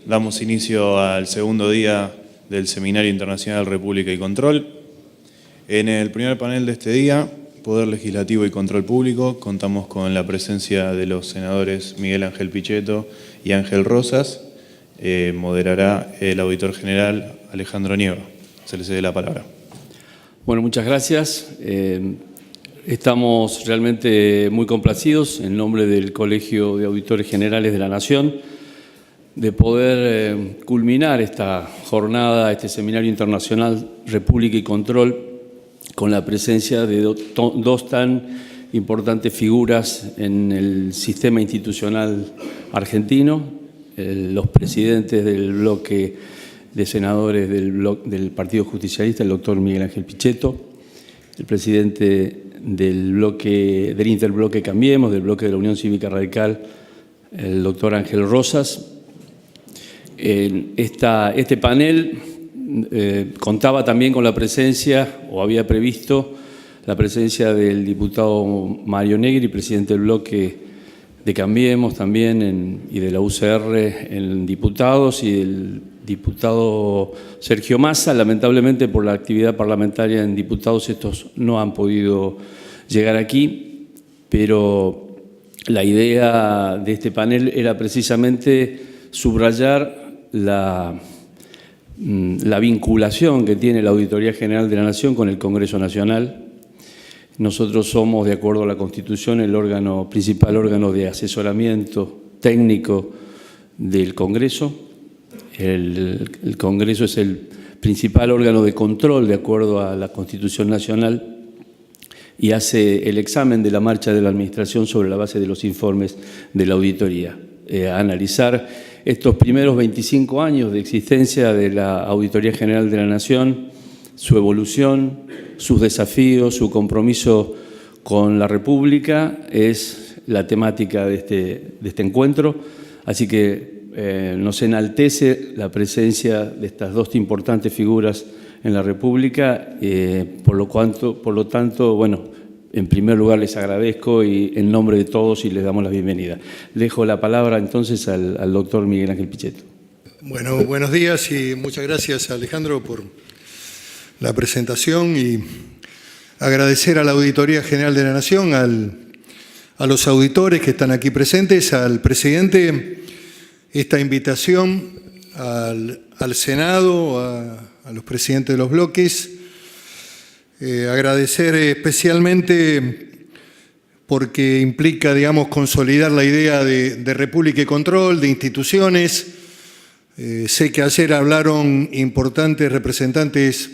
Damos inicio al segundo día del Seminario Internacional República y Control. En el primer panel de este día, Poder Legislativo y Control Público, contamos con la presencia de los senadores Miguel Ángel Pichetto y Ángel Rosas. Moderará el auditor general Alejandro Nieva. Se le cede la palabra. Bueno, muchas gracias. Estamos realmente muy complacidos en nombre del Colegio de Auditores Generales de la Nación de poder culminar esta jornada, este Seminario Internacional República y Control, con la presencia de dos tan importantes figuras en el sistema institucional argentino, los presidentes del bloque de senadores del Partido Justicialista, el doctor Miguel Ángel Pichetto, el presidente del interbloque Cambiemos, del bloque de la Unión Cívica Radical, el doctor Ángel Rosas. Este panel contaba también con la presencia, o había previsto, la presencia del diputado Mario Negri, presidente del bloque de Cambiemos también, y de la UCR en diputados, y del diputado Sergio Massa. Lamentablemente, por la actividad parlamentaria en diputados, estos no han podido llegar aquí, pero la idea de este panel era precisamente subrayar la vinculación que tiene la Auditoría General de la Nación con el Congreso Nacional. Nosotros somos, de acuerdo a la Constitución, el principal órgano de asesoramiento técnico del Congreso. El Congreso es el principal órgano de control, de acuerdo a la Constitución Nacional, y hace el examen de la marcha de la Administración sobre la base de los informes de la auditoría. Analizar estos primeros 25 años de existencia de la Auditoría General de la Nación, su evolución, sus desafíos, su compromiso con la República, es la temática de este encuentro. Así que nos enaltece la presencia de estas dos importantes figuras en la República, por lo tanto, bueno, en primer lugar les agradezco y en nombre de todos y les damos la bienvenida. Dejo la palabra entonces al doctor Miguel Ángel Pichetto. Bueno, buenos días y muchas gracias, Alejandro, por la presentación, y agradecer a la Auditoría General de la Nación, a los auditores que están aquí presentes, al presidente, esta invitación, al Senado, a los presidentes de los bloques. Agradecer especialmente porque implica, digamos, consolidar la idea de República y Control, de instituciones. Sé que ayer hablaron importantes representantes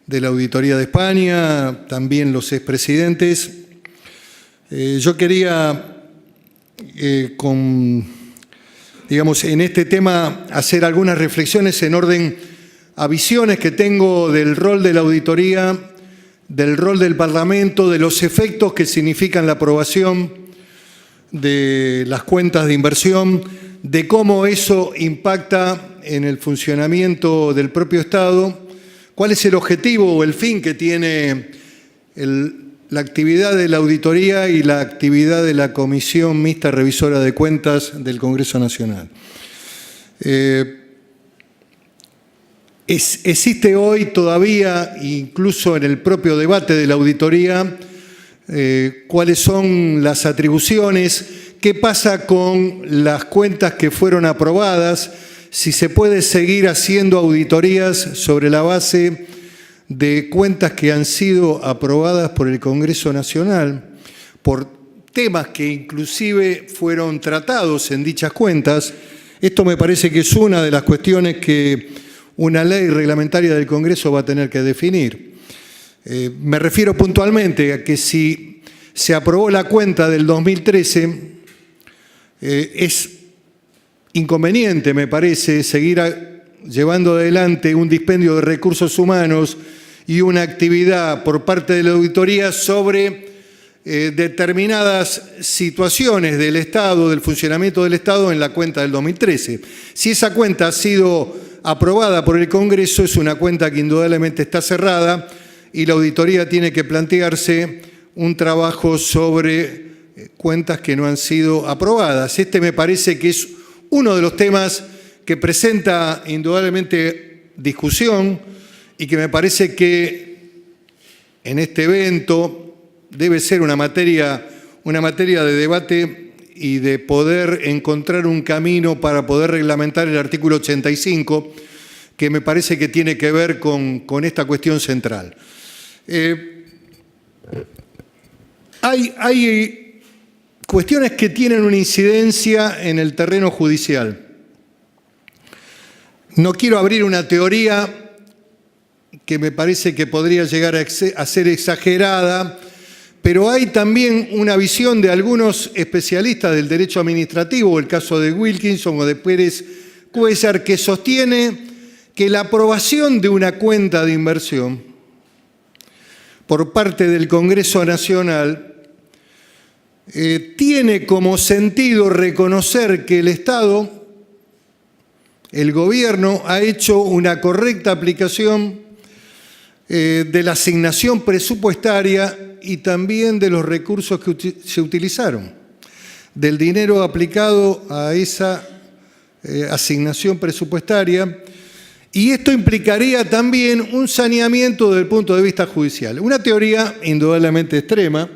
de la Auditoría de España, también los expresidentes. Yo quería, digamos, en este tema hacer algunas reflexiones en orden a visiones que tengo del rol de la auditoría, del rol del Parlamento, de los efectos que significan la aprobación de las cuentas de inversión, de cómo eso impacta en el funcionamiento del propio Estado, cuál es el objetivo o el fin que tiene la actividad de la auditoría y la actividad de la Comisión Mixta Revisora de Cuentas del Congreso Nacional. Existe hoy todavía, incluso en el propio debate de la auditoría, cuáles son las atribuciones, qué pasa con las cuentas que fueron aprobadas, si se puede seguir haciendo auditorías sobre la base de cuentas que han sido aprobadas por el Congreso Nacional, por temas que inclusive fueron tratados en dichas cuentas. Esto me parece que es una de las cuestiones que una ley reglamentaria del Congreso va a tener que definir. Me refiero puntualmente a que si se aprobó la cuenta del 2013, es inconveniente, me parece, seguir llevando adelante un dispendio de recursos humanos y una actividad por parte de la auditoría sobre determinadas situaciones del Estado, del funcionamiento del Estado en la cuenta del 2013. Si esa cuenta ha sido aprobada por el Congreso, es una cuenta que indudablemente está cerrada y la auditoría tiene que plantearse un trabajo sobre cuentas que no han sido aprobadas. Este me parece que es uno de los temas que que presenta indudablemente discusión y que me parece que en este evento debe ser una materia de debate y de poder encontrar un camino para poder reglamentar el artículo 85, que me parece que tiene que ver con esta cuestión central. Hay cuestiones que tienen una incidencia en el terreno judicial. No quiero abrir una teoría que me parece que podría llegar a ser exagerada, pero hay también una visión de algunos especialistas del derecho administrativo, el caso de Wilkinson o de Pérez Cuéllar, que sostiene que la aprobación de una cuenta de inversión por parte del Congreso Nacional tiene como sentido reconocer que el Estado, el gobierno, ha hecho una correcta aplicación de la asignación presupuestaria y también de los recursos que se utilizaron, del dinero aplicado a esa asignación presupuestaria, y esto implicaría también un saneamiento desde el punto de vista judicial. Una teoría indudablemente extrema,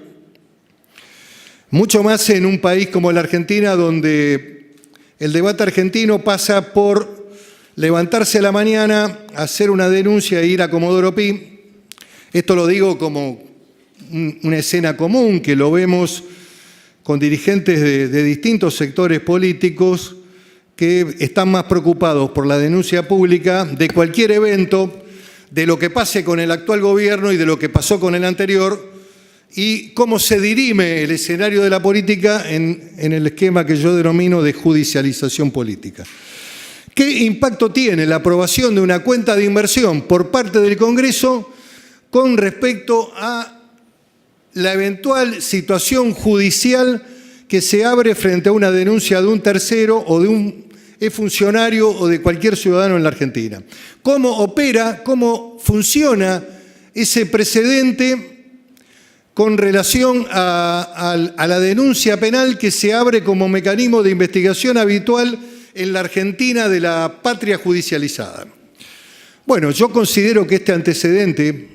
mucho más en un país como la Argentina, donde el debate argentino pasa por levantarse a la mañana, hacer una denuncia e ir a Comodoro Pi. Esto lo digo como una escena común, que lo vemos con dirigentes de distintos sectores políticos que están más preocupados por la denuncia pública de cualquier evento, de lo que pase con el actual gobierno y de lo que pasó con el anterior, y cómo se dirime el escenario de la política en el esquema que yo denomino de judicialización política. ¿Qué impacto tiene la aprobación de una cuenta de inversión por parte del Congreso con respecto a la eventual situación judicial que se abre frente a una denuncia de un tercero o de un funcionario o de cualquier ciudadano en la Argentina? ¿Cómo opera, cómo funciona ese precedente con relación a la denuncia penal que se abre como mecanismo de investigación habitual en la Argentina de la patria judicializada? Bueno, yo considero que este antecedente,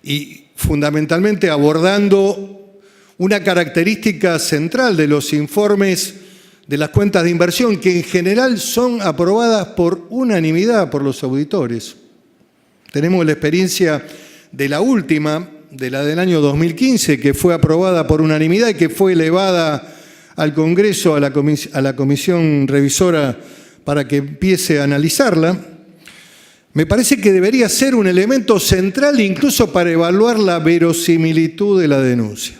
y fundamentalmente abordando una característica central de los informes de las cuentas de inversión, que en general son aprobadas por unanimidad por los auditores. Tenemos la experiencia de la última, de la del año 2015, que fue aprobada por unanimidad y que fue elevada al Congreso, a la Comisión Revisora, para que empiece a analizarla. Me parece que debería ser un elemento central incluso para evaluar la verosimilitud de la denuncia,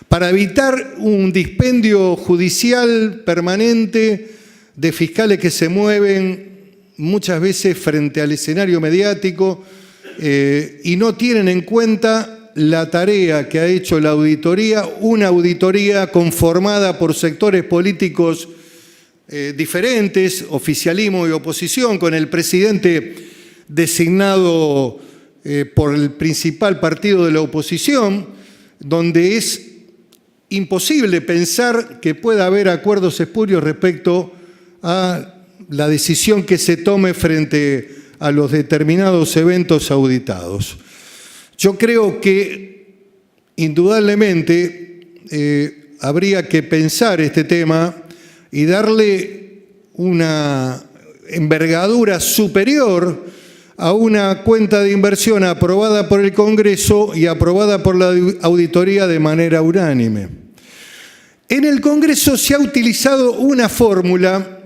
para evitar un dispendio judicial permanente de fiscales que se mueven muchas veces frente al escenario mediático y no tienen en cuenta la tarea que ha hecho la auditoría, una auditoría conformada por sectores políticos diferentes, oficialismo y oposición, con el presidente designado por el principal partido de la oposición, donde es imposible pensar que pueda haber acuerdos espurios respecto a la decisión que se tome frente a los determinados eventos auditados. Yo creo que indudablemente habría que pensar este tema y darle una envergadura superior a una cuenta de inversión aprobada por el Congreso y aprobada por la auditoría de manera unánime. En el Congreso se ha utilizado una fórmula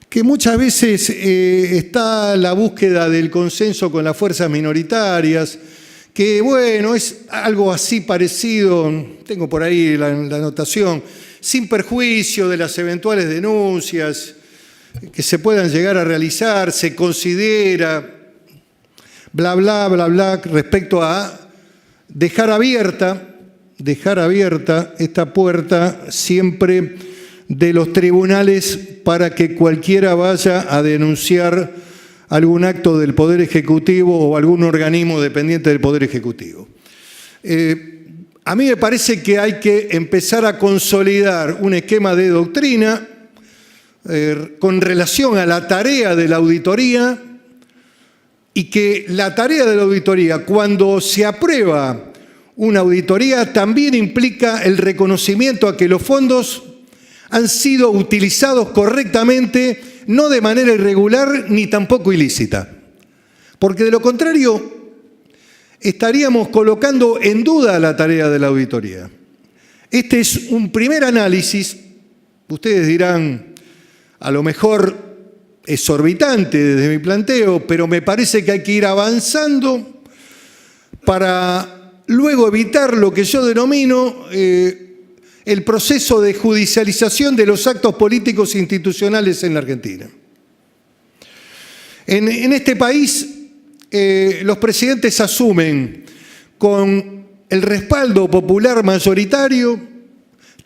que muchas veces está la búsqueda del consenso con las fuerzas minoritarias, que bueno, es algo así parecido, tengo por ahí la anotación, sin perjuicio de las eventuales denuncias que se puedan llegar a realizar, se considera, bla, bla, bla, bla, respecto a dejar abierta esta puerta siempre de los tribunales para que cualquiera vaya a denunciar algún acto del Poder Ejecutivo o algún organismo dependiente del Poder Ejecutivo. A mí me parece que hay que empezar a consolidar un esquema de doctrina, con relación a la tarea de la auditoría, y que la tarea de la auditoría, cuando se aprueba una auditoría, también implica el reconocimiento a que los fondos han sido utilizados correctamente, no de manera irregular ni tampoco ilícita. Porque de lo contrario, estaríamos colocando en duda la tarea de la auditoría. Este es un primer análisis, ustedes dirán, a lo mejor exorbitante desde mi planteo, pero me parece que hay que ir avanzando para luego evitar lo que yo denomino el proceso de judicialización de los actos políticos e institucionales en la Argentina. En este país, los presidentes asumen con el respaldo popular mayoritario,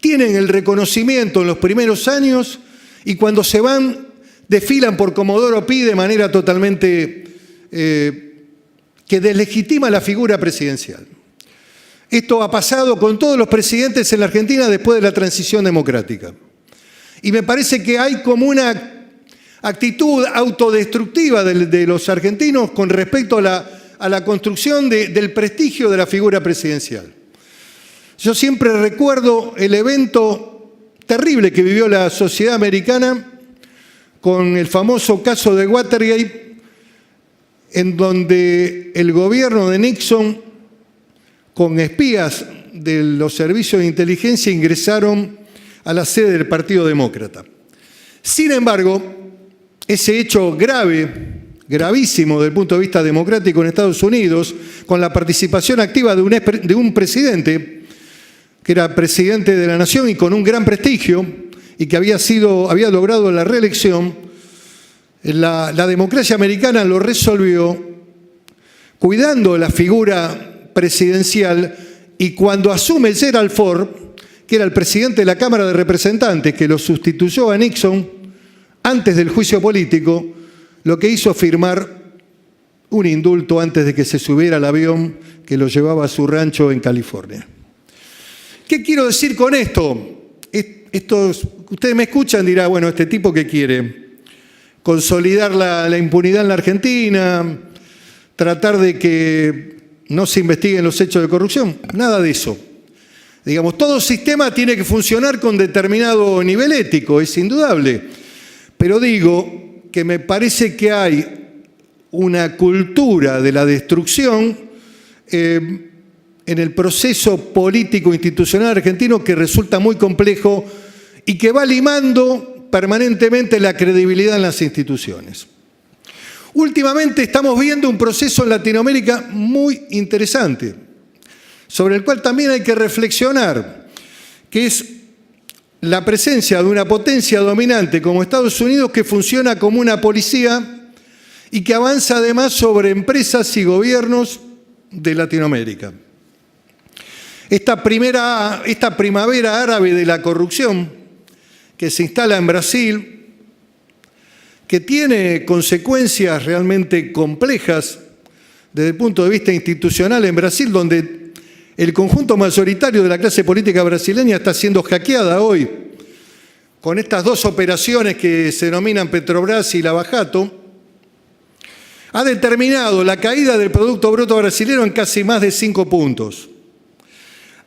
tienen el reconocimiento en los primeros años y cuando se van desfilan por Comodoro Pi de manera totalmente que deslegitima la figura presidencial. Esto ha pasado con todos los presidentes en la Argentina después de la transición democrática. Y me parece que hay como una actitud autodestructiva de los argentinos con respecto a la construcción del prestigio de la figura presidencial. Yo siempre recuerdo el evento terrible que vivió la sociedad americana con el famoso caso de Watergate, en donde el gobierno de Nixon, con espías de los servicios de inteligencia, ingresaron a la sede del Partido Demócrata. Sin embargo, ese hecho gravísimo desde el punto de vista democrático en Estados Unidos, con la participación activa de un presidente, que era presidente de la nación y con un gran prestigio, y que había logrado la reelección, la democracia americana lo resolvió cuidando la figura presidencial, y cuando asume Gerald Ford, que era el presidente de la Cámara de Representantes, que lo sustituyó a Nixon antes del juicio político, lo que hizo firmar un indulto antes de que se subiera al avión que lo llevaba a su rancho en California. ¿Qué quiero decir con esto? Ustedes me escuchan y dirán, bueno, ¿este tipo qué quiere? ¿Consolidar la impunidad en la Argentina? ¿Tratar de que no se investiguen los hechos de corrupción? Nada de eso. Digamos, todo sistema tiene que funcionar con determinado nivel ético, es indudable. Pero digo que me parece que hay una cultura de la destrucción en el proceso político institucional argentino que resulta muy complejo y que va limando permanentemente la credibilidad en las instituciones. Últimamente estamos viendo un proceso en Latinoamérica muy interesante, sobre el cual también hay que reflexionar, que es la presencia de una potencia dominante como Estados Unidos que funciona como una policía y que avanza además sobre empresas y gobiernos de Latinoamérica. Esta primavera árabe de la corrupción que se instala en Brasil, que tiene consecuencias realmente complejas desde el punto de vista institucional en Brasil, donde el conjunto mayoritario de la clase política brasileña está siendo hackeada hoy, con estas dos operaciones que se denominan Petrobras y Lava Jato, ha determinado la caída del Producto Bruto brasileño en casi más de 5 puntos.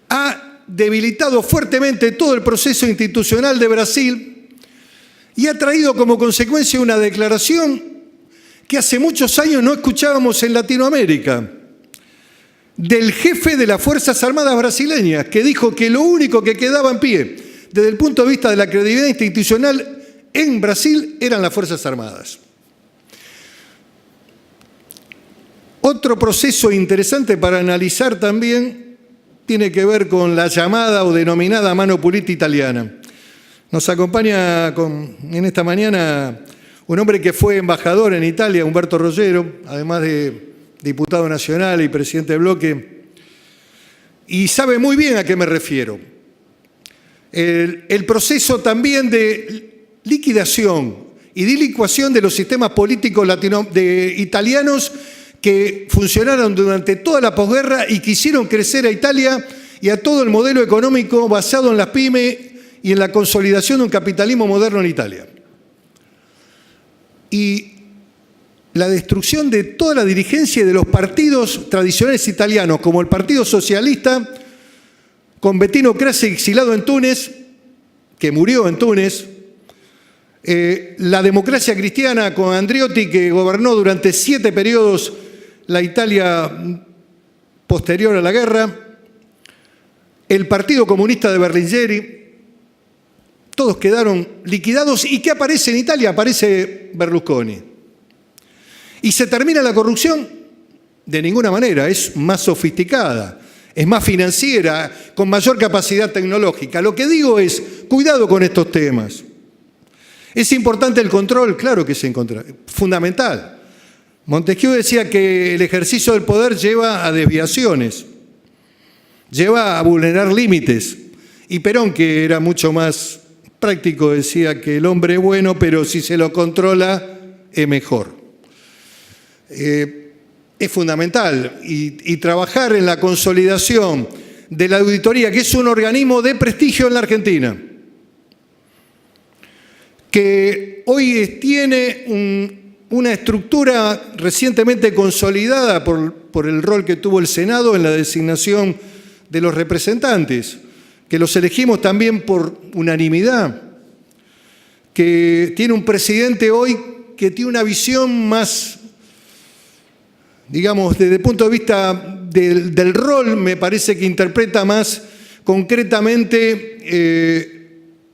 Ha debilitado fuertemente todo el proceso institucional de Brasil y ha traído como consecuencia una declaración que hace muchos años no escuchábamos en Latinoamérica, del jefe de las Fuerzas Armadas brasileñas, que dijo que lo único que quedaba en pie desde el punto de vista de la credibilidad institucional en Brasil eran las Fuerzas Armadas. Otro proceso interesante para analizar también tiene que ver con la llamada o denominada mano pulita italiana. Nos acompaña en esta mañana un hombre que fue embajador en Italia, Humberto Roggero, además de diputado nacional y presidente de bloque, y sabe muy bien a qué me refiero. El proceso también de liquidación y de licuación de los sistemas políticos italianos que funcionaron durante toda la posguerra y que hicieron crecer a Italia y a todo el modelo económico basado en las pymes y en la consolidación de un capitalismo moderno en Italia. y la destrucción de toda la dirigencia de los partidos tradicionales italianos, como el Partido Socialista, con Bettino Craxi exilado en Túnez, que murió en Túnez, la Democracia Cristiana con Andreotti, que gobernó durante 7 periodos la Italia posterior a la guerra, el Partido Comunista de Berlinguer, todos quedaron liquidados. ¿Y qué aparece en Italia? Aparece Berlusconi. ¿Y se termina la corrupción? De ninguna manera, es más sofisticada, es más financiera, con mayor capacidad tecnológica. Lo que digo es, cuidado con estos temas. ¿Es importante el control? Claro que es fundamental. Montesquieu decía que el ejercicio del poder lleva a desviaciones, lleva a vulnerar límites. Y Perón, que era mucho más práctico, decía que el hombre es bueno, pero si se lo controla, es mejor. Es fundamental y trabajar en la consolidación de la auditoría, que es un organismo de prestigio en la Argentina, que hoy tiene una estructura recientemente consolidada por el rol que tuvo el Senado en la designación de los representantes, que los elegimos también por unanimidad, que tiene un presidente hoy que tiene una visión más, digamos, desde el punto de vista del rol, me parece que interpreta más concretamente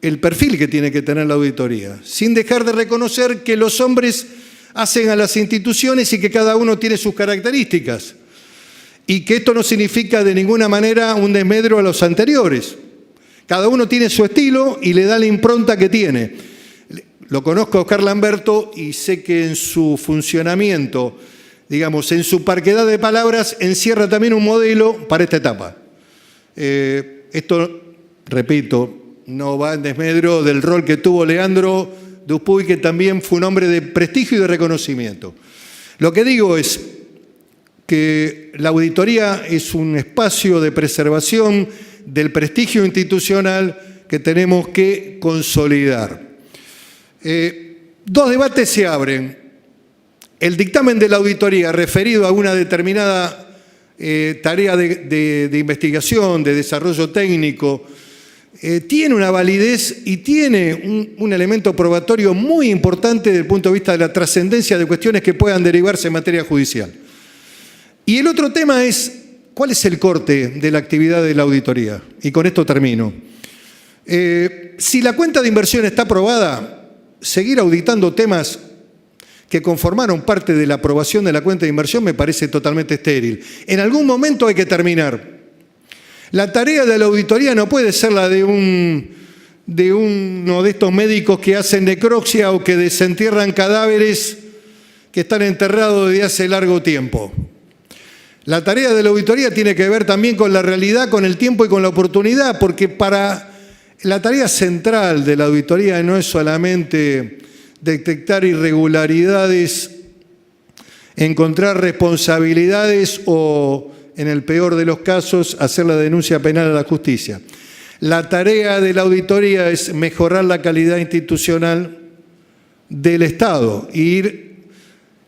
el perfil que tiene que tener la auditoría, sin dejar de reconocer que los hombres hacen a las instituciones y que cada uno tiene sus características, y que esto no significa de ninguna manera un desmedro a los anteriores. Cada uno tiene su estilo y le da la impronta que tiene. Lo conozco a Oscar Lamberto y sé que en su funcionamiento, digamos, en su parquedad de palabras, encierra también un modelo para esta etapa. Esto, repito, no va en desmedro del rol que tuvo Leandro Dupuy, que también fue un hombre de prestigio y de reconocimiento. Lo que digo es que la auditoría es un espacio de preservación del prestigio institucional que tenemos que consolidar. 2 debates se abren. El dictamen de la auditoría referido a una determinada tarea de investigación, de desarrollo técnico, tiene una validez y tiene un elemento probatorio muy importante desde el punto de vista de la trascendencia de cuestiones que puedan derivarse en materia judicial. Y el otro tema es, ¿cuál es el corte de la actividad de la auditoría? Y con esto termino. Si la cuenta de inversión está aprobada, seguir auditando temas que conformaron parte de la aprobación de la cuenta de inversión me parece totalmente estéril. En algún momento hay que terminar. La tarea de la auditoría no puede ser la de uno de estos médicos que hacen necropsia o que desentierran cadáveres que están enterrados desde hace largo tiempo. La tarea de la auditoría tiene que ver también con la realidad, con el tiempo y con la oportunidad, porque la tarea central de la auditoría no es solamente detectar irregularidades, encontrar responsabilidades o, en el peor de los casos, hacer la denuncia penal a la justicia. La tarea de la auditoría es mejorar la calidad institucional del Estado e ir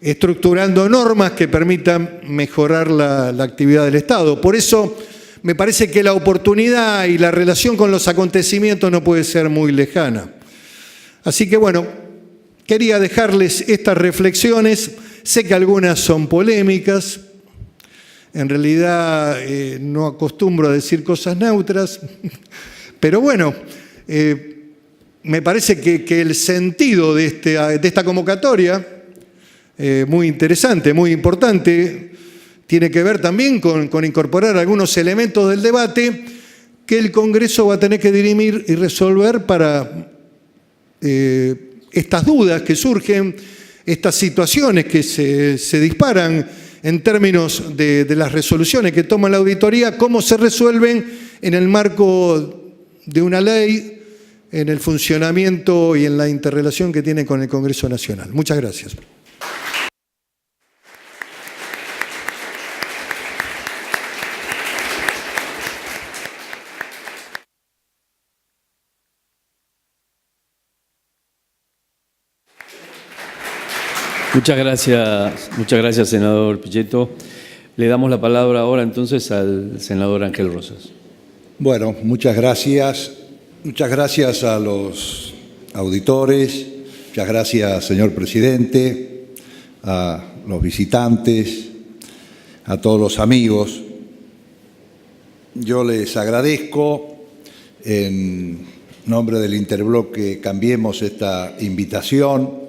estructurando normas que permitan mejorar la actividad del Estado. Por eso me parece que la oportunidad y la relación con los acontecimientos no puede ser muy lejana. Así que bueno, quería dejarles estas reflexiones. Sé que algunas son polémicas. En realidad no acostumbro a decir cosas neutras, pero bueno, me parece que el sentido de esta convocatoria, muy interesante, muy importante, tiene que ver también con incorporar algunos elementos del debate que el Congreso va a tener que dirimir y resolver para estas dudas que surgen, estas situaciones que se disparan en términos de las resoluciones que toma la auditoría, cómo se resuelven en el marco de una ley, en el funcionamiento y en la interrelación que tiene con el Congreso Nacional. Muchas gracias. Muchas gracias, senador Pichetto. Le damos la palabra ahora entonces al senador Ángel Rosas. Bueno, muchas gracias. Muchas gracias a los auditores, muchas gracias, señor presidente, a los visitantes, a todos los amigos. Yo les agradezco en nombre del Interbloque Cambiemos esta invitación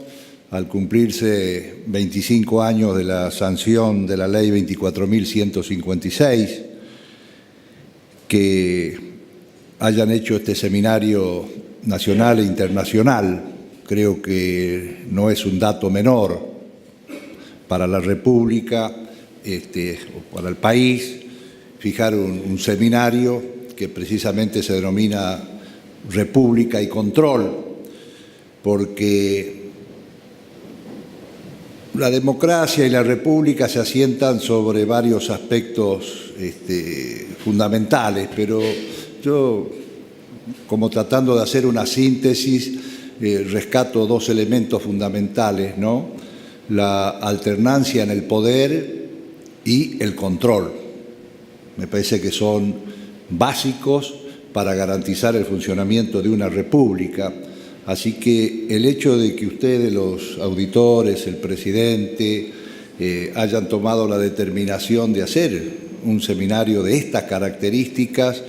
al cumplirse 25 años de la sanción de la Ley 24.156, que hayan hecho este seminario nacional e internacional. Creo que no es un dato menor para la República o para el país fijar un seminario que precisamente se denomina República y Control, porque la democracia y la república se asientan sobre varios aspectos fundamentales, pero yo, como tratando de hacer una síntesis, rescato dos elementos fundamentales, ¿no? La alternancia en el poder y el control. Me parece que son básicos para garantizar el funcionamiento de una república. Así que el hecho de que ustedes, los auditores, el presidente, hayan tomado la determinación de hacer un seminario de estas características,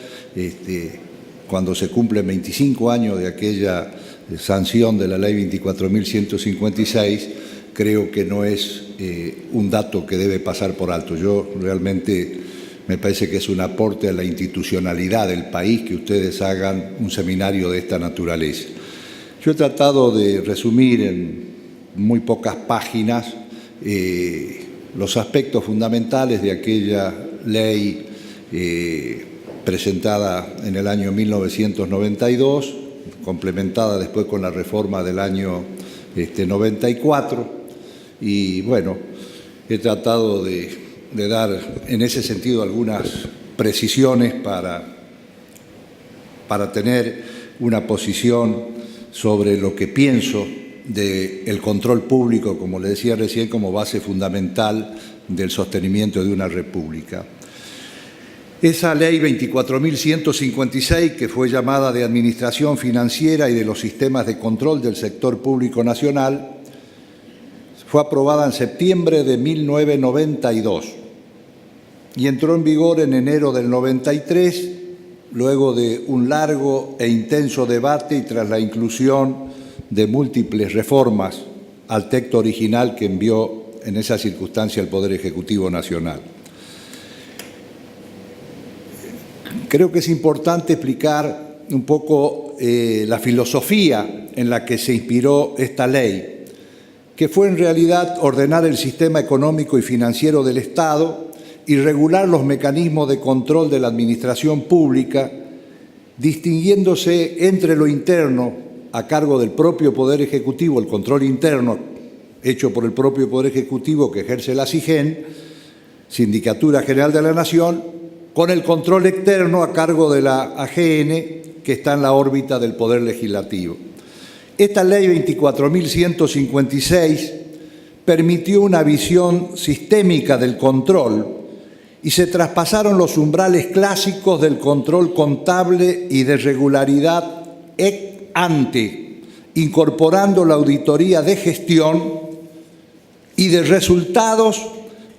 cuando se cumplen 25 años de aquella sanción de la Ley 24.156, creo que no es un dato que debe pasar por alto. Yo realmente me parece que es un aporte a la institucionalidad del país que ustedes hagan un seminario de esta naturaleza. Yo he tratado de resumir en muy pocas páginas los aspectos fundamentales de aquella ley presentada en el año 1992, complementada después con la reforma del año 94. Y bueno, he tratado de dar en ese sentido algunas precisiones para tener una posición sobre lo que pienso del control público, como le decía recién, como base fundamental del sostenimiento de una república. Esa ley 24.156, que fue llamada de Administración Financiera y de los Sistemas de Control del Sector Público Nacional, fue aprobada en septiembre de 1992 y entró en vigor en enero del 93, luego de un largo e intenso debate y tras la inclusión de múltiples reformas al texto original que envió en esa circunstancia el Poder Ejecutivo Nacional. Creo que es importante explicar un poco la filosofía en la que se inspiró esta ley, que fue en realidad ordenar el sistema económico y financiero del Estado y regular los mecanismos de control de la administración pública, distinguiéndose entre lo interno, a cargo del propio Poder Ejecutivo, el control interno hecho por el propio Poder Ejecutivo que ejerce la SIGEN, Sindicatura General de la Nación, con el control externo a cargo de la AGN, que está en la órbita del Poder Legislativo. Esta ley 24.156 permitió una visión sistémica del control y se traspasaron los umbrales clásicos del control contable y de regularidad ex ante, incorporando la auditoría de gestión y de resultados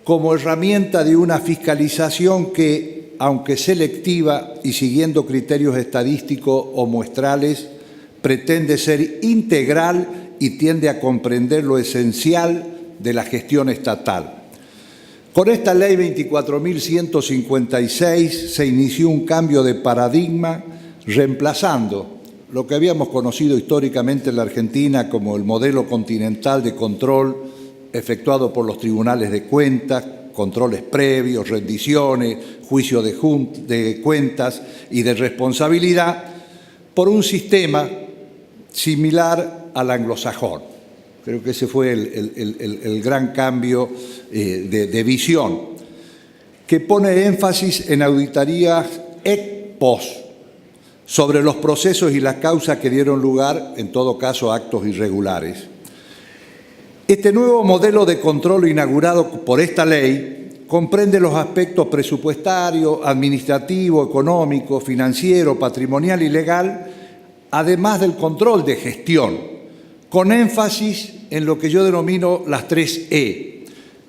como herramienta de una fiscalización que, aunque selectiva y siguiendo criterios estadísticos o muestrales, pretende ser integral y tiende a comprender lo esencial de la gestión estatal. Con esta ley 24.156 se inició un cambio de paradigma reemplazando lo que habíamos conocido históricamente en la Argentina como el modelo continental de control efectuado por los tribunales de cuentas, controles previos, rendiciones, juicio de cuentas y de responsabilidad, por un sistema similar al anglosajón. Creo que ese fue el gran cambio de visión, que pone énfasis en auditorías ex post sobre los procesos y las causas que dieron lugar, en todo caso, a actos irregulares. Este nuevo modelo de control inaugurado por esta ley comprende los aspectos presupuestario, administrativo, económico, financiero, patrimonial y legal, además del control de gestión, con énfasis en lo que yo denomino las 3 E,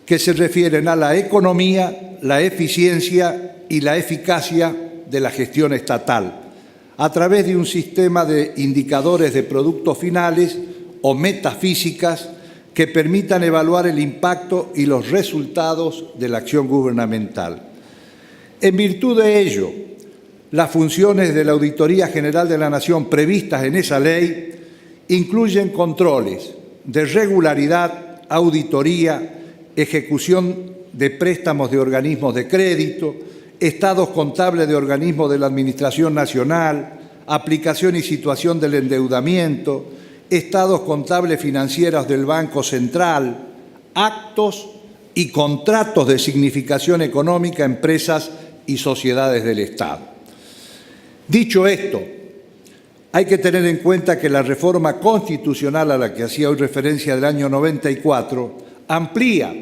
que se refieren a la economía, la eficiencia y la eficacia de la gestión estatal, a través de un sistema de indicadores de productos finales o metafísicas que permitan evaluar el impacto y los resultados de la acción gubernamental. En virtud de ello, las funciones de la Auditoría General de la Nación previstas en esa ley incluyen controles de regularidad, auditoría, ejecución de préstamos de organismos de crédito, estados contables de organismos de la Administración Nacional, aplicación y situación del endeudamiento, estados contables financieros del Banco Central, actos y contratos de significación económica a empresas y sociedades del Estado. Dicho esto, hay que tener en cuenta que la reforma constitucional a la que hacía hoy referencia del año 94 amplía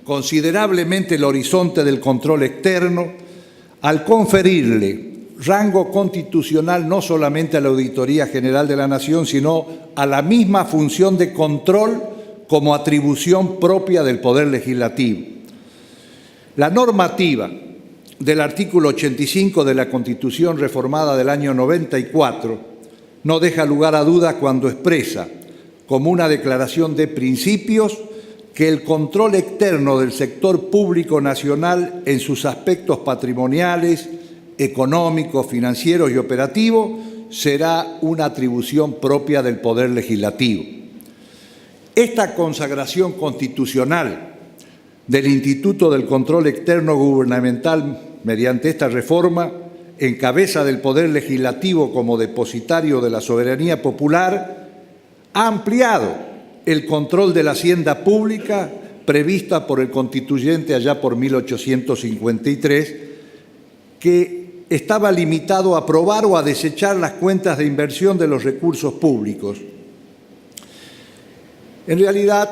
considerablemente el horizonte del control externo al conferirle rango constitucional no solamente a la Auditoría General de la Nación, sino a la misma función de control como atribución propia del Poder Legislativo. La normativa del artículo 85 de la Constitución reformada del año 94 no deja lugar a dudas cuando expresa, como una declaración de principios, que el control externo del sector público nacional en sus aspectos patrimoniales, económicos, financieros y operativos será una atribución propia del Poder Legislativo. Esta consagración constitucional del Instituto del Control Externo Gubernamental mediante esta reforma, en cabeza del Poder Legislativo como depositario de la soberanía popular, ha ampliado el control de la hacienda pública prevista por el constituyente allá por 1853, que estaba limitado a aprobar o a desechar las cuentas de inversión de los recursos públicos. En realidad,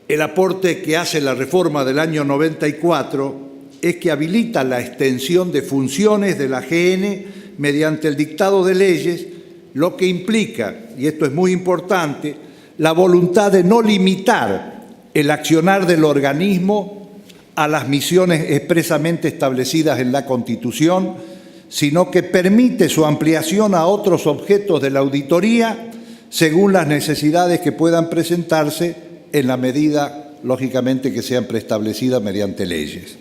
el aporte que hace la reforma del año 94 es que habilita la extensión de funciones de la GN mediante el dictado de leyes, lo que implica, y esto es muy importante, la voluntad de no limitar el accionar del organismo a las misiones expresamente establecidas en la Constitución, sino que permite su ampliación a otros objetos de la auditoría según las necesidades que puedan presentarse en la medida, lógicamente, que sean preestablecidas mediante leyes.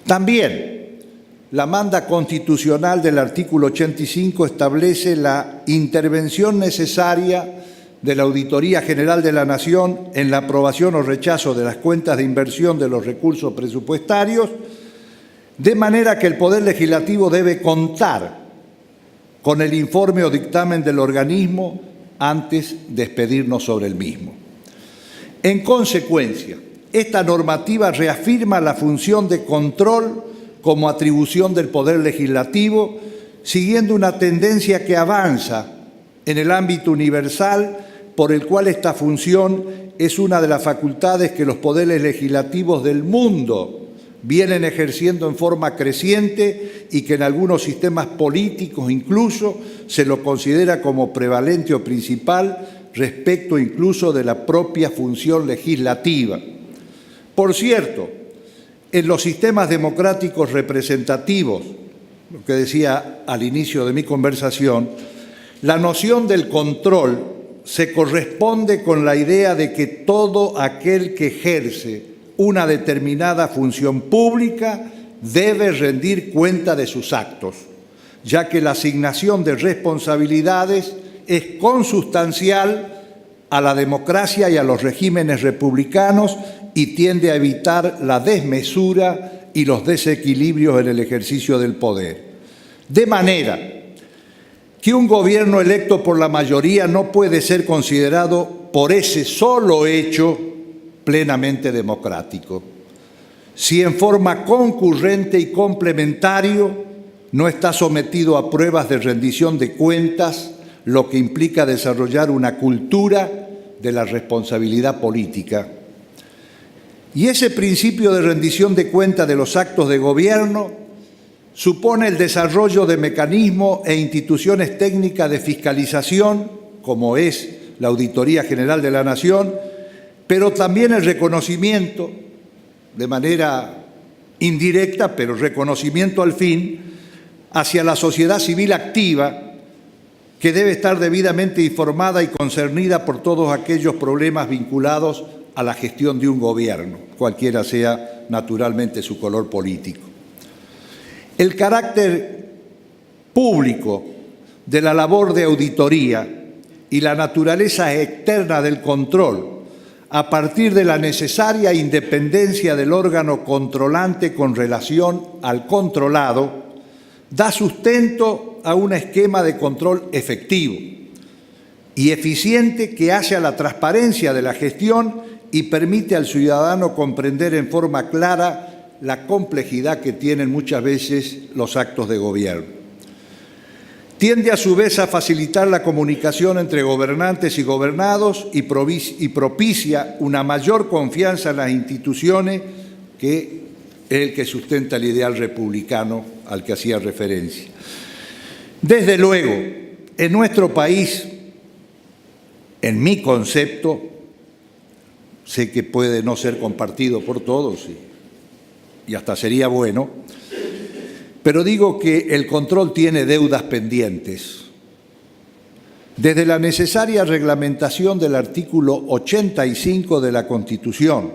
También la manda constitucional del artículo 85 establece la intervención necesaria de la Auditoría General de la Nación en la aprobación o rechazo de las cuentas de inversión de los recursos presupuestarios, de manera que el Poder Legislativo debe contar con el informe o dictamen del organismo antes de expedirnos sobre el mismo. En consecuencia, esta normativa reafirma la función de control como atribución del Poder Legislativo, siguiendo una tendencia que avanza en el ámbito universal, por el cual esta función es una de las facultades que los poderes legislativos del mundo vienen ejerciendo en forma creciente y que en algunos sistemas políticos incluso se lo considera como prevalente o principal respecto incluso de la propia función legislativa. Por cierto, en los sistemas democráticos representativos, lo que decía al inicio de mi conversación, la noción del control se corresponde con la idea de que todo aquel que ejerce una determinada función pública debe rendir cuenta de sus actos, ya que la asignación de responsabilidades es consustancial a la democracia y a los regímenes republicanos y tiende a evitar la desmesura y los desequilibrios en el ejercicio del poder. De manera que un gobierno electo por la mayoría no puede ser considerado por ese solo hecho plenamente democrático. Si en forma concurrente y complementario no está sometido a pruebas de rendición de cuentas, lo que implica desarrollar una cultura de la responsabilidad política. Y ese principio de rendición de cuentas de los actos de gobierno supone el desarrollo de mecanismos e instituciones técnicas de fiscalización, como es la Auditoría General de la Nación, pero también el reconocimiento, de manera indirecta, pero reconocimiento al fin, hacia la sociedad civil activa, que debe estar debidamente informada y concernida por todos aquellos problemas vinculados a la gestión de un gobierno, cualquiera sea naturalmente su color político. El carácter público de la labor de auditoría y la naturaleza externa del control, a partir de la necesaria independencia del órgano controlante con relación al controlado, da sustento a un esquema de control efectivo y eficiente que hace a la transparencia de la gestión y permite al ciudadano comprender en forma clara la complejidad que tienen muchas veces los actos de gobierno. Tiende a su vez a facilitar la comunicación entre gobernantes y gobernados y propicia una mayor confianza en las instituciones, que es el que sustenta el ideal republicano al que hacía referencia. Desde luego, en nuestro país, en mi concepto, sé que puede no ser compartido por todos y hasta sería bueno, pero digo que el control tiene deudas pendientes. Desde la necesaria reglamentación del artículo 85 de la Constitución,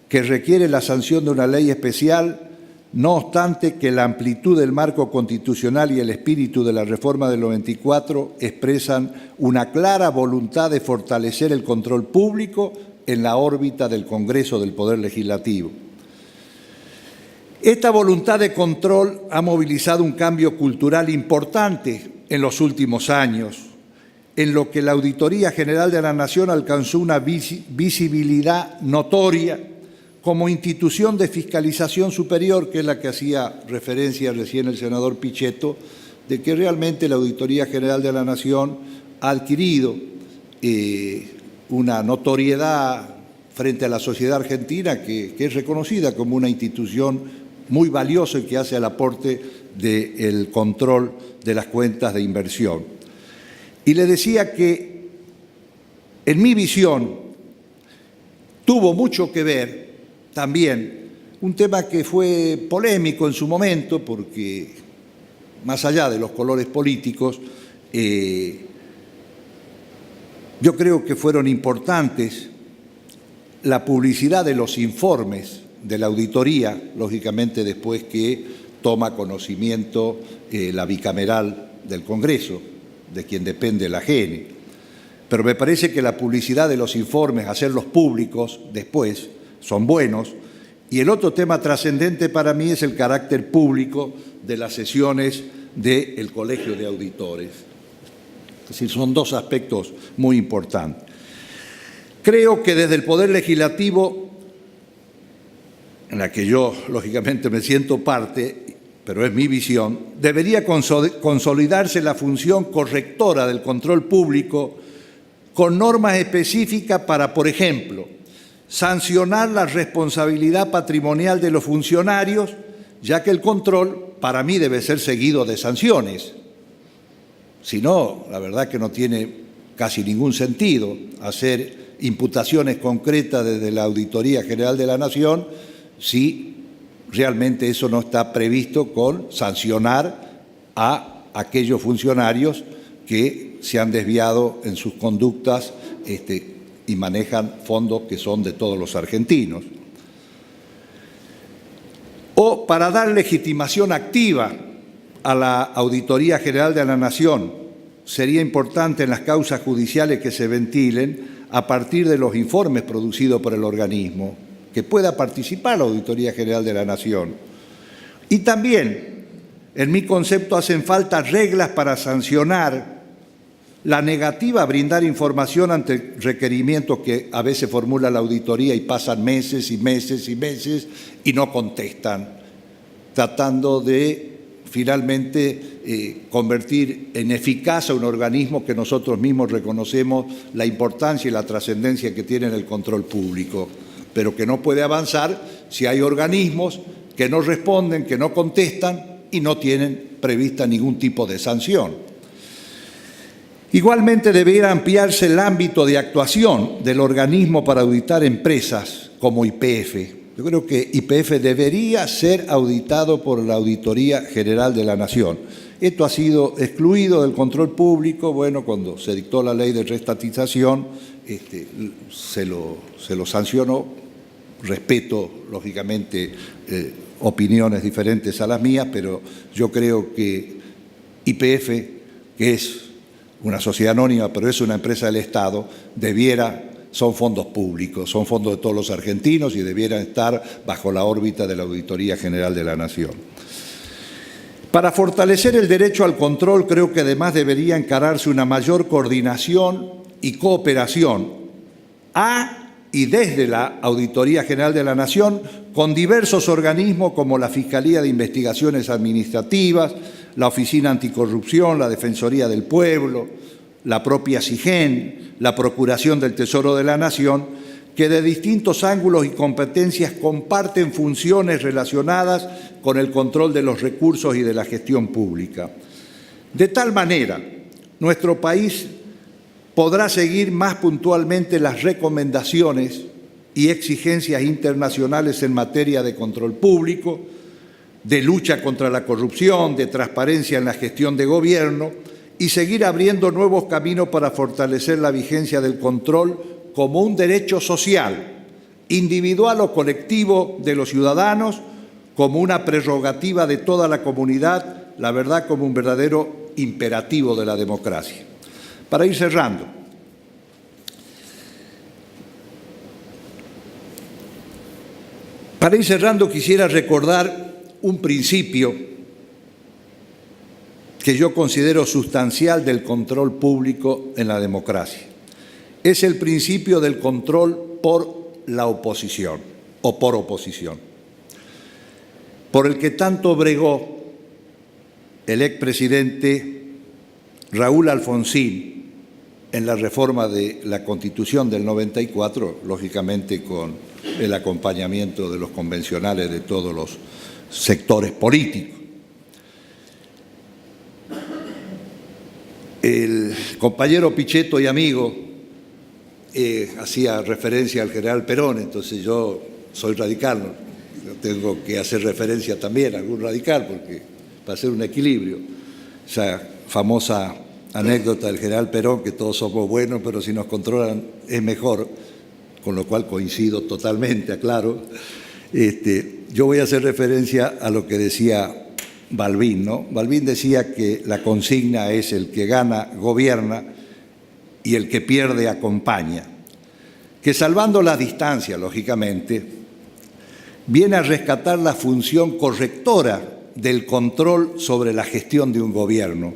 que requiere la sanción de una ley especial, no obstante que la amplitud del marco constitucional y el espíritu de la reforma del 94 expresan una clara voluntad de fortalecer el control público en la órbita del Congreso del Poder Legislativo. Esta voluntad de control ha movilizado un cambio cultural importante en los últimos años, en lo que la Auditoría General de la Nación alcanzó una visibilidad notoria como institución de fiscalización superior, que es la que hacía referencia recién el senador Pichetto, de que realmente la Auditoría General de la Nación ha adquirido una notoriedad frente a la sociedad argentina que es reconocida como una institución muy valiosa y que hace el aporte del control de las cuentas de inversión. Y le decía que, en mi visión, tuvo mucho que ver también un tema que fue polémico en su momento, porque más allá de los colores políticos, yo creo que fueron importantes la publicidad de los informes de la auditoría, lógicamente después que toma conocimiento la bicameral del Congreso, de quien depende la AGN. Pero me parece que la publicidad de los informes, hacerlos públicos después, son buenos. Y el otro tema trascendente para mí es el carácter público de las sesiones del Colegio de Auditores. Es decir, son dos aspectos muy importantes. Creo que desde el Poder Legislativo, en la que yo, lógicamente, me siento parte, pero es mi visión, debería consolidarse la función correctora del control público con normas específicas para, por ejemplo, sancionar la responsabilidad patrimonial de los funcionarios, ya que el control, para mí, debe ser seguido de sanciones. Si no, la verdad que no tiene casi ningún sentido hacer imputaciones concretas desde la Auditoría General de la Nación si realmente eso no está previsto con sancionar a aquellos funcionarios que se han desviado en sus conductas y manejan fondos que son de todos los argentinos. O para dar legitimación activa a la Auditoría General de la Nación, sería importante en las causas judiciales que se ventilen a partir de los informes producidos por el organismo, que pueda participar la Auditoría General de la Nación. Y también, en mi concepto, hacen falta reglas para sancionar la negativa a brindar información ante requerimientos que a veces formula la auditoría y pasan meses y meses y meses y no contestan, tratando de finalmente convertir en eficaz a un organismo que nosotros mismos reconocemos la importancia y la trascendencia que tiene en el control público, pero que no puede avanzar si hay organismos que no responden, que no contestan y no tienen prevista ningún tipo de sanción. Igualmente debería ampliarse el ámbito de actuación del organismo para auditar empresas como YPF. Yo creo que YPF debería ser auditado por la Auditoría General de la Nación. Esto ha sido excluido del control público. Bueno, cuando se dictó la ley de reestatización, se lo sancionó. Respeto, lógicamente, opiniones diferentes a las mías, pero yo creo que YPF, que es una sociedad anónima, pero es una empresa del Estado, son fondos públicos, son fondos de todos los argentinos y debieran estar bajo la órbita de la Auditoría General de la Nación. Para fortalecer el derecho al control, creo que además debería encararse una mayor coordinación y cooperación y desde la Auditoría General de la Nación con diversos organismos como la Fiscalía de Investigaciones Administrativas, la Oficina Anticorrupción, la Defensoría del Pueblo, la propia SIGEN, la Procuración del Tesoro de la Nación, que de distintos ángulos y competencias comparten funciones relacionadas con el control de los recursos y de la gestión pública. De tal manera, nuestro país podrá seguir más puntualmente las recomendaciones y exigencias internacionales en materia de control público, de lucha contra la corrupción, de transparencia en la gestión de gobierno y seguir abriendo nuevos caminos para fortalecer la vigencia del control como un derecho social, individual o colectivo de los ciudadanos, como una prerrogativa de toda la comunidad, la verdad como un verdadero imperativo de la democracia. Para ir cerrando, quisiera recordar un principio que yo considero sustancial del control público en la democracia. Es el principio del control por la oposición o por oposición, por el que tanto bregó el expresidente Raúl Alfonsín en la reforma de la Constitución del 94, lógicamente con el acompañamiento de los convencionales de todos los sectores políticos. El compañero Pichetto y amigo hacía referencia al general Perón, entonces yo soy radical, tengo que hacer referencia también a algún radical para hacer un equilibrio. Esa famosa anécdota del general Perón, que todos somos buenos, pero si nos controlan es mejor, con lo cual coincido totalmente, aclaro. Yo voy a hacer referencia a lo que decía Balbín, ¿no? Balbín decía que la consigna es el que gana, gobierna y el que pierde, acompaña. Que salvando la distancia, lógicamente, viene a rescatar la función correctora del control sobre la gestión de un gobierno,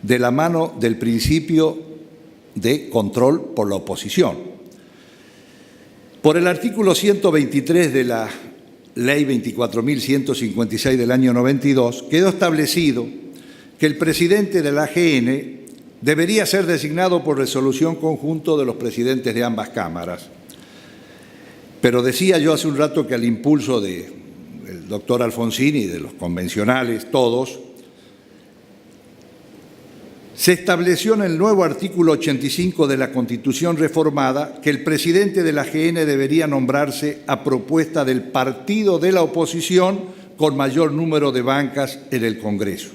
de la mano del principio de control por la oposición. Por el artículo 123 de la Ley 24.156 del año 92, quedó establecido que el presidente de la AGN debería ser designado por resolución conjunta de los presidentes de ambas cámaras. Pero decía yo hace un rato que al impulso del doctor Alfonsín y de los convencionales todos, se estableció en el nuevo artículo 85 de la Constitución reformada que el presidente de la AGN debería nombrarse a propuesta del partido de la oposición con mayor número de bancas en el Congreso.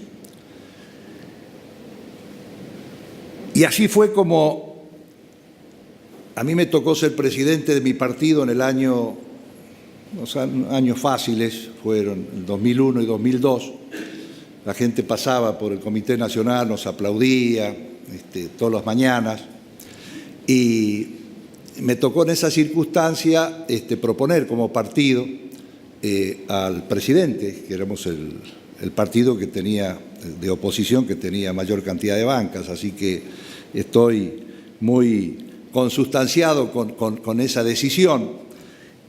Y así fue como a mí me tocó ser presidente de mi partido en el año, años fáciles, fueron el 2001 y 2002. La gente pasaba por el Comité Nacional, nos aplaudía todas las mañanas y me tocó en esa circunstancia proponer como partido al presidente, que éramos el partido que tenía de oposición, que tenía mayor cantidad de bancas, así que estoy muy consustanciado con esa decisión.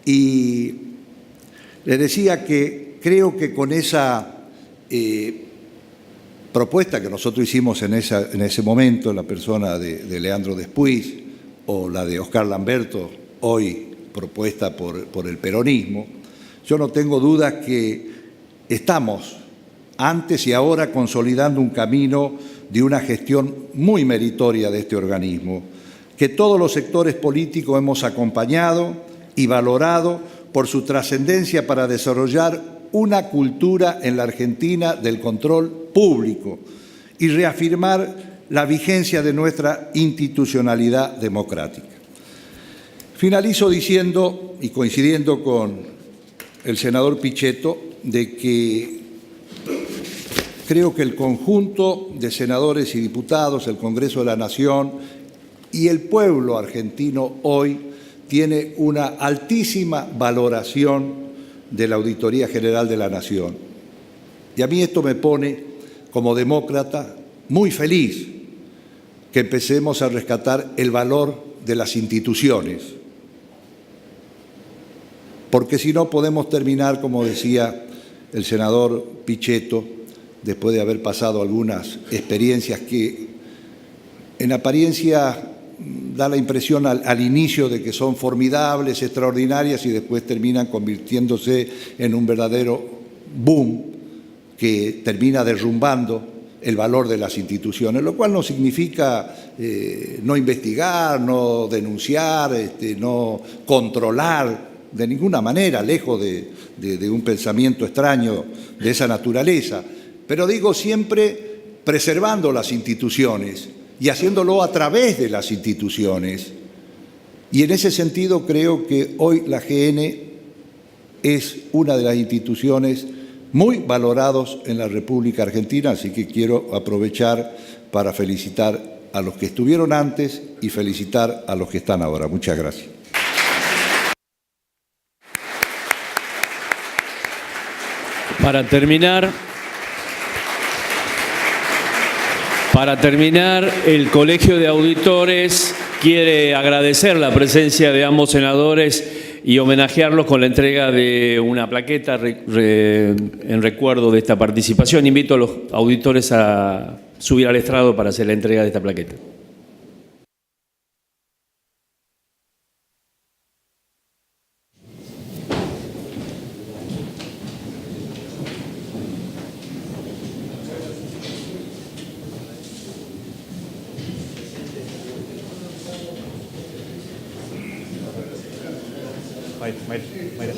Y le decía que creo que con esa propuesta que nosotros hicimos en ese momento, la persona de Leandro Despuig, o la de Oscar Lamberto, hoy propuesta por el peronismo, yo no tengo dudas que estamos antes y ahora consolidando un camino de una gestión muy meritoria de este organismo, que todos los sectores políticos hemos acompañado y valorado por su trascendencia para desarrollar una cultura en la Argentina del control público y reafirmar la vigencia de nuestra institucionalidad democrática. Finalizo diciendo y coincidiendo con el senador Pichetto de que creo que el conjunto de senadores y diputados, el Congreso de la Nación y el pueblo argentino hoy tiene una altísima valoración de la Auditoría General de la Nación. Y a mí esto me pone, como demócrata, muy feliz que empecemos a rescatar el valor de las instituciones, porque si no podemos terminar, como decía el senador Pichetto, después de haber pasado algunas experiencias que en apariencia da la impresión al inicio de que son formidables, extraordinarias y después terminan convirtiéndose en un verdadero boom que termina derrumbando el valor de las instituciones, lo cual no significa no investigar, no denunciar, no controlar de ninguna manera, lejos de un pensamiento extraño de esa naturaleza. Pero digo siempre preservando las instituciones y haciéndolo a través de las instituciones. Y en ese sentido creo que hoy la GN es una de las instituciones muy valoradas en la República Argentina, así que quiero aprovechar para felicitar a los que estuvieron antes y felicitar a los que están ahora. Muchas gracias. Para terminar, el Colegio de Auditores quiere agradecer la presencia de ambos senadores y homenajearlos con la entrega de una plaqueta en recuerdo de esta participación. Invito a los auditores a subir al estrado para hacer la entrega de esta plaqueta. Mayra.